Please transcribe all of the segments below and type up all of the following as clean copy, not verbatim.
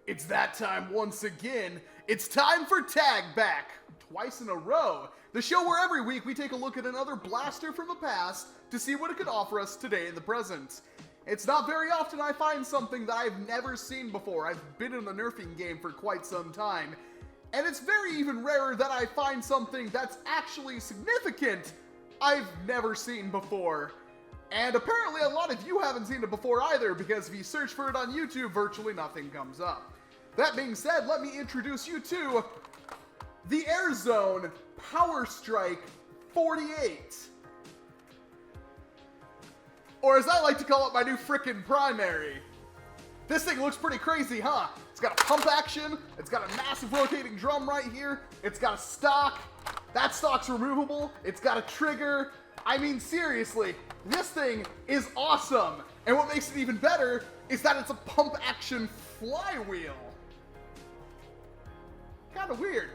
It's that time once again. It's time for Tag Back. Twice in a row. The show where every week we take a look at another blaster from the past to see what it could offer us today in the present. It's not very often I find something that I've never seen before. I've been in the nerfing game for quite some time. And it's very even rarer that I find something that's actually significant I've never seen before. And apparently a lot of you haven't seen it before either, because if you search for it on YouTube, virtually nothing comes up. That being said, let me introduce you to the AirZone Powerstrike 48. Or as I like to call it, my new frickin' primary. This thing looks pretty crazy, huh? It's got a pump action, it's got a massive rotating drum right here, it's got a stock, that stock's removable, it's got a trigger. I mean, seriously, this thing is awesome. And what makes it even better is that it's a pump action flywheel. Kinda weird.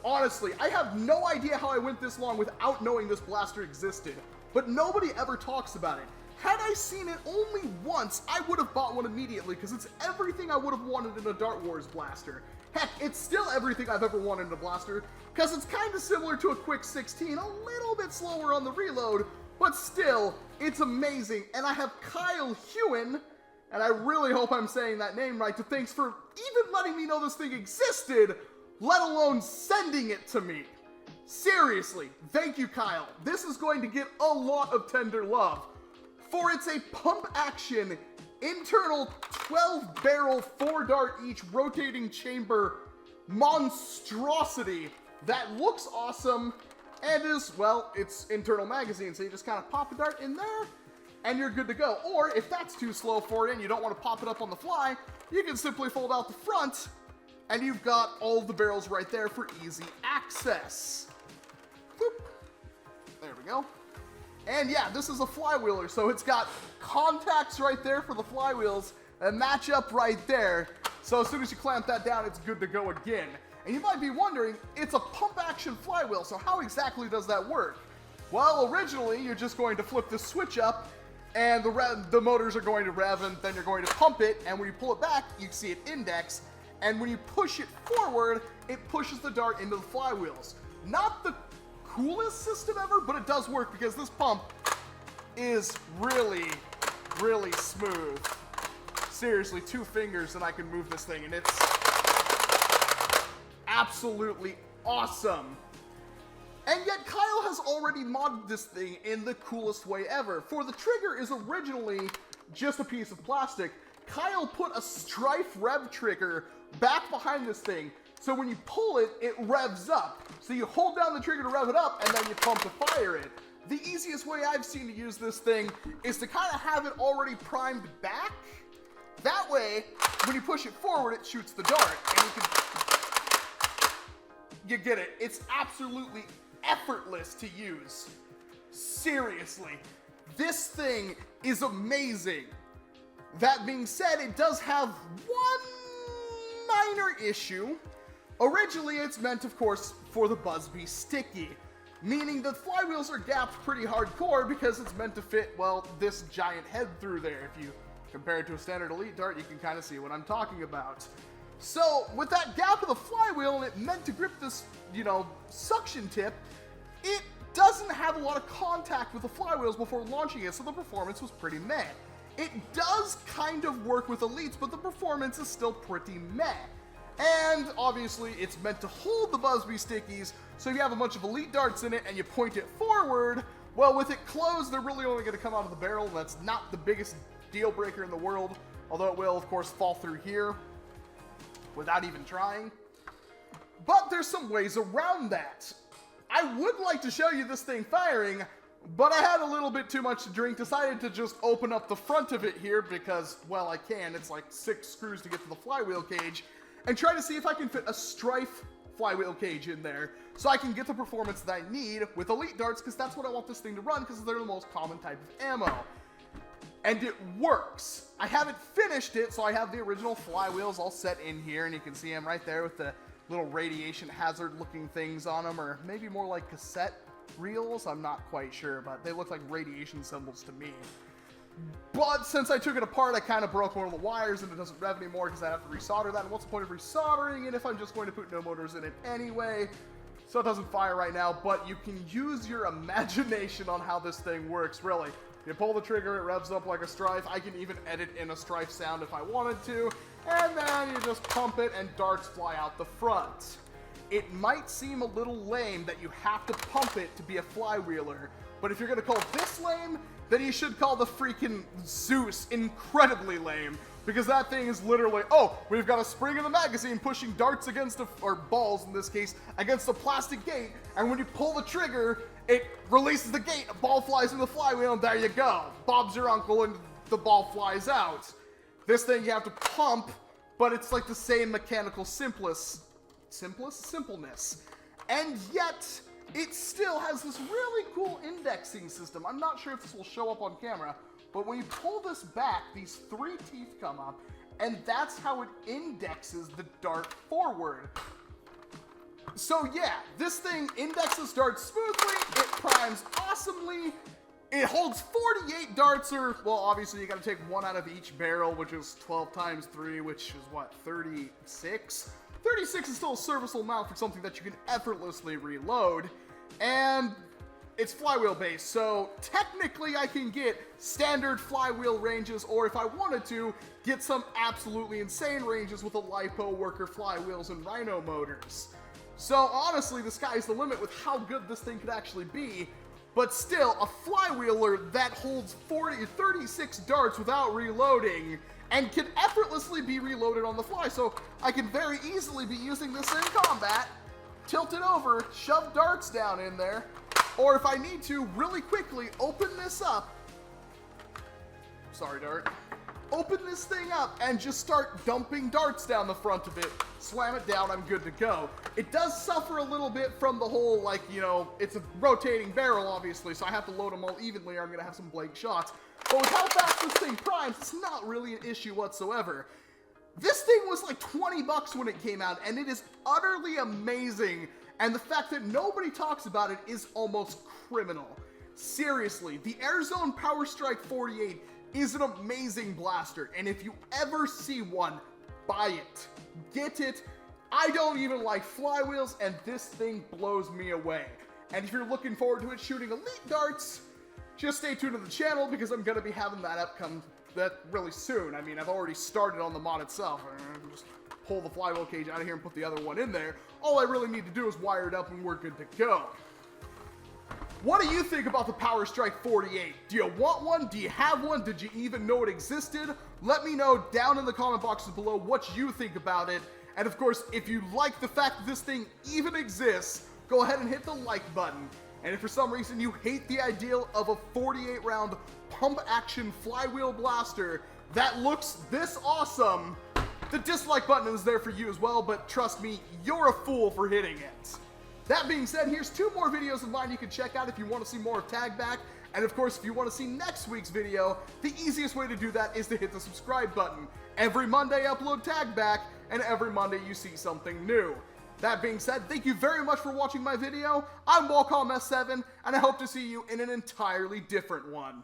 Honestly, I have no idea how I went this long without knowing this blaster existed, but nobody ever talks about it. Had I seen it only once, I would have bought one immediately, because it's everything I would have wanted in a Dart Wars blaster. Heck, it's still everything I've ever wanted in a blaster, because it's kind of similar to a Quick 16, a little bit slower on the reload, but still, it's amazing. And I have Kyle Hewen, and I really hope I'm saying that name right, to thanks for even letting me know this thing existed, let alone sending it to me. Seriously, thank you, Kyle. This is going to get a lot of tender love, for it's a pump action, internal 12 barrel 4 dart each rotating chamber monstrosity that looks awesome and is, well, it's internal magazine, so you just kind of pop a dart in there and you're good to go. Or if that's too slow for it and you don't want to pop it up on the fly, you can simply fold out the front and you've got all the barrels right there for easy access. Boop. There we go. And yeah, this is a flywheeler, so it's got contacts right there for the flywheels and match up right there. So as soon as you clamp that down, it's good to go again. And you might be wondering, it's a pump action flywheel, so how exactly does that work? Well, originally, you're just going to flip the switch up and the motors are going to rev, and then you're going to pump it, and when you pull it back, you see it index, and when you push it forward, it pushes the dart into the flywheels. Not the coolest system ever, but it does work because this pump is really, really smooth. Seriously, 2 fingers and I can move this thing, and it's absolutely awesome. And yet Kyle has already modded this thing in the coolest way ever. For the trigger is originally just a piece of plastic. Kyle put a strife rev trigger back behind this thing, so when you pull it, it revs up. So you hold down the trigger to rev it up, and then you pump to fire it. The easiest way I've seen to use this thing is to kind of have it already primed back. That way, when you push it forward, it shoots the dart, and you get it. It's absolutely effortless to use. Seriously, this thing is amazing. That being said, it does have one minor issue. Originally, it's meant, of course, for the Blvd sticky, meaning the flywheels are gapped pretty hardcore because it's meant to fit, well, this giant head through there. If you compare it to a standard Elite Dart, you can kind of see what I'm talking about. So, with that gap of the flywheel and it meant to grip this, suction tip, it doesn't have a lot of contact with the flywheels before launching it, so the performance was pretty meh. It does kind of work with Elites, but the performance is still pretty meh. And obviously, it's meant to hold the Blvd stickies, so if you have a bunch of Elite darts in it and you point it forward, well, with it closed, they're really only going to come out of the barrel. That's not the biggest deal breaker in the world, although it will, of course, fall through here without even trying. But there's some ways around that. I would like to show you this thing firing, but I had a little bit too much to drink, decided to just open up the front of it here because, well, I can. It's like 6 screws to get to the flywheel cage, and try to see if I can fit a strife flywheel cage in there so I can get the performance that I need with Elite darts, because that's what I want this thing to run, because they're the most common type of ammo. And it works. I haven't finished it, so I have the original flywheels all set in here, and you can see them right there with the little radiation hazard looking things on them, or maybe more like cassette reels, I'm not quite sure, but they look like radiation symbols to me. But since I took it apart, I kind of broke one of the wires and it doesn't rev anymore because I have to resolder that. And what's the point of resoldering it if I'm just going to put no motors in it anyway? So it doesn't fire right now, but you can use your imagination on how this thing works, really. You pull the trigger, it revs up like a Strife. I can even edit in a Strife sound if I wanted to. And then you just pump it and darts fly out the front. It might seem a little lame that you have to pump it to be a flywheeler, but if you're going to call this lame, then you should call the freaking Zeus incredibly lame, because that thing is literally, oh, we've got a spring in the magazine pushing darts against or balls in this case, against a plastic gate, and when you pull the trigger, it releases the gate, a ball flies in the flywheel, and there you go. Bob's your uncle, and the ball flies out. This thing you have to pump, but it's like the same mechanical simpleness. And yet, it still has this really cool indexing system. I'm not sure if this will show up on camera, but when you pull this back, these 3 teeth come up, and that's how it indexes the dart forward. So yeah, this thing indexes darts smoothly, it primes awesomely, it holds 48 darts, or, well, obviously you gotta take 1 out of each barrel, which is 12 times 3, which is what, 36? 36 is still a serviceable amount for something that you can effortlessly reload, and it's flywheel based, so technically I can get standard flywheel ranges, or if I wanted to, get some absolutely insane ranges with a LiPo worker flywheels and Rhino motors. So honestly, the sky's the limit with how good this thing could actually be, but still, a flywheeler that holds 36 darts without reloading and can effortlessly be reloaded on the fly, so I can very easily be using this in combat, tilt it over, shove darts down in there, or if I need to, really quickly open this up, sorry dart, open this thing up and just start dumping darts down the front of it, slam it down, I'm good to go. It does suffer a little bit from the whole, like, you know, it's a rotating barrel obviously, so I have to load them all evenly or I'm gonna have some blank shots. But with how fast this thing primes, it's not really an issue whatsoever. This thing was like 20 bucks when it came out, and it is utterly amazing, and the fact that nobody talks about it is almost criminal. Seriously, the AirZone Powerstrike 48 is an amazing blaster, and if you ever see one, buy it. Get it. I don't even like flywheels, and this thing blows me away. And if you're looking forward to it shooting elite darts, just stay tuned to the channel, because I'm going to be having that upcome really soon. I mean, I've already started on the mod itself. Just pull the flywheel cage out of here and put the other one in there. All I really need to do is wire it up and we're good to go. What do you think about the Powerstrike 48? Do you want one? Do you have one? Did you even know it existed? Let me know down in the comment boxes below what you think about it. And of course, if you like the fact that this thing even exists, go ahead and hit the like button. And if for some reason you hate the idea of a 48 round pump action flywheel blaster that looks this awesome, the dislike button is there for you as well, but trust me, you're a fool for hitting it. That being said, here's 2 more videos of mine you can check out if you want to see more of Tag Back. And of course, if you want to see next week's video, the easiest way to do that is to hit the subscribe button. Every Monday I upload Tag Back, and every Monday you see something new. That being said, thank you very much for watching my video. I'm Walcom S7, and I hope to see you in an entirely different one.